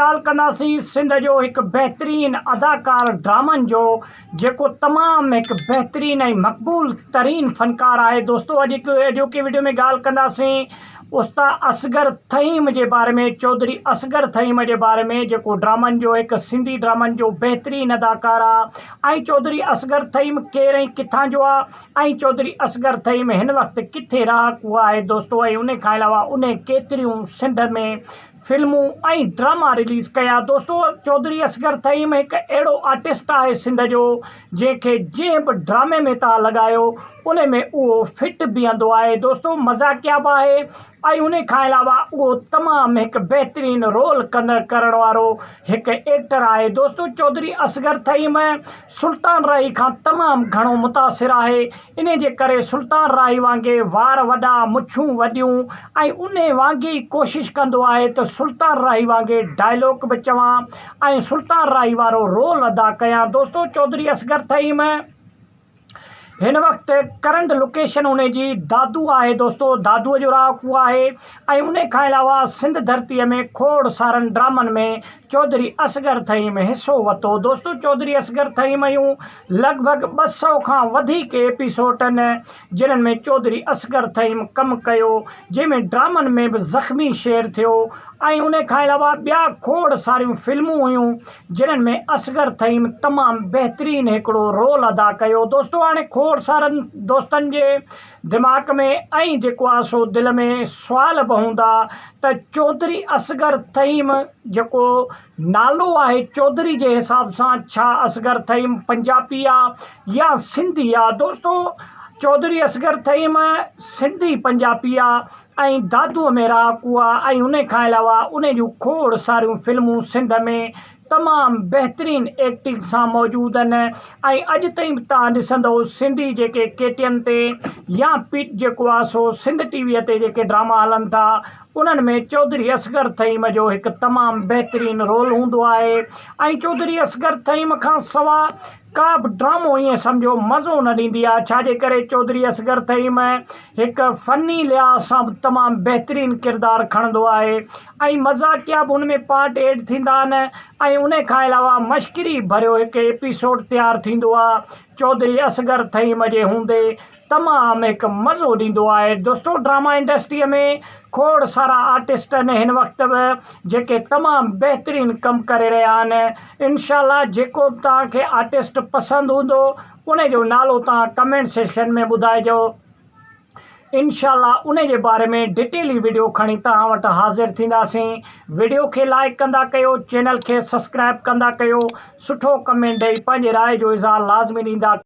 ॻाल्हि कंदासीं सिंध जो हिकु बहितरीनु अदाकार ड्रामनि जो जेको तमामु हिकु बहितरीनु ऐं मक़बूल तरीन फ़नकार आहे। दोस्तो अॼोकी वीडियो में ॻाल्हि कंदासीं उस्ताद असगर थहीम जे बारे में, चौधरी असगर थहीम जे बारे में, जेको ड्रामनि जो हिकु सिंधी ड्रामनि जो बहितरीनु अदाकार आहे। ऐं चौधरी असगर थहीम केरु ऐं किथां जो आहे ऐं चौधरी असगर थहीम हिन वक़्तु किथे रहाकू आहे दोस्तो। ऐं उन खां अलावा उन केतिरियूं सिंध में फिल्मूं ऐं ड्रामा रिलीज़ कया। दोस्तो चौधरी असगर थहीम हिकु अहिड़ो आर्टिस्ट आहे सिंध जो जंहिंखे जंहिं बि ड्रामे में तव्हां लॻायो उन में उहो फिट बीहंदो आहे दोस्तो, मज़ाकिया बि आहे ऐं उन खां अलावा उहो तमामु हिकु बहितरीनु रोल करण वारो हिकु एक्टर आहे दोस्तो। चौधरी असगर थहीम सुल्तान राही खां तमामु घणो मुतासिर आहे। इन जे करे सुल्तान राही वांगुरु वार वॾा, मुछूं वॾियूं ऐं उन वांगुरु कोशिशि कंदो आहे त सुल्तान राही वांगुरु डायलॉग बि चवां ऐं सुल्तान राही वारो रोल अदा कयां दोस्तो। चौधरी असगर थहीम हिन वक़्तु करंट लोकेशन उन जी दादू आहे दोस्तो, दादूअ जो रहाकू आहे। ऐं उन खां अलावा सिंध धरतीअ में खोड़ सारनि ड्रामनि में चौधरी असगर थहीम हिसो वरितो दोस्तो। चौधरी असगर थहीम जूं लॻभॻि 200 खां वधीक एपिसोड आहिनि जिन्हनि में चौधरी असगर थहीम कमु कयो, जंहिंमें ड्रामनि में बि ज़ख़्मी शेर थियो ऐं उन खां अलावा ॿिया खोड़ सारियूं फिल्मूं हुयूं जिन्हनि में असगर थहीम तमामु बहितरीनु हिकिड़ो रोल अदा कयो दोस्तो। हाणे खोड़ सारनि दोस्तनि जे दिमाग़ में ऐं जेको आहे सो दिलि में सुवाल बि हूंदा त चौधरी असगर थहीम जेको नालो आहे चौधरी जे हिसाब सां छा असगर थहीम पंजाबी आहे या सिंधी आहे दोस्तो। चौधरी असगर थहीम सिंधी पंजाबी आहे ऐं दादूअ में रहाकू आहे ऐं उन खां अलावा उन जूं खोड़ सारियूं फिल्मूं सिंध में तमामु बहितरीनु एक्टिंग सां मौजूदु आहिनि। ऐं अॼु ताईं बि तव्हां ॾिसंदव सिंधी जेके केटीएन ते या जेको आहे सो सिंध टीवीअ ते जेके ड्रामा हलनि था उन्हनि में चौधरी असगर थहीम जो हिकु तमामु बहितरीनु रोल हूंदो आहे। ऐं चौधरी असगर थहीम खां सवाइ का बि ड्रामो ईअं सम्झो मज़ो न ॾींदी आहे, छाजे करे चौधरी असगर थहीम हिकु फ़नी लिहाज़ सां बि तमामु बहितरीनु किरदारु खणंदो आहे ऐं मज़ाकिया बि हुन में पार्ट एड थींदा आहिनि ऐं उन खां अलावा मश्किरी भरियो हिकु एपिसोड तयारु थींदो आहे। चौधरी असगर थहीम जे हूंदे तमामु हिकु मज़ो ॾींदो आहे दोस्तो। ड्रामा इंडस्ट्रीअ में खोड़ सारा आर्टिस्ट आहिनि हिन वक़्तु बि जेके तमामु बहितरीनु कमु करे रहिया आहिनि। इनशाला जेको बि तव्हांखे आर्टिस्ट पसंदि हूंदो उन जो नालो तव्हां कमेंट सेक्शन में ॿुधाइजो। इनशाला उन जे बारे में डिटेली वीडियो खणी तव्हां वटि हाज़िर थींदासीं। वीडियो खे लाइक कंदा कयो, चैनल खे सब्सक्राइब कंदा कयो, सुठो कमेंट ॾेई पंहिंजे राय जो इज़हार लाज़मी ॾींदा।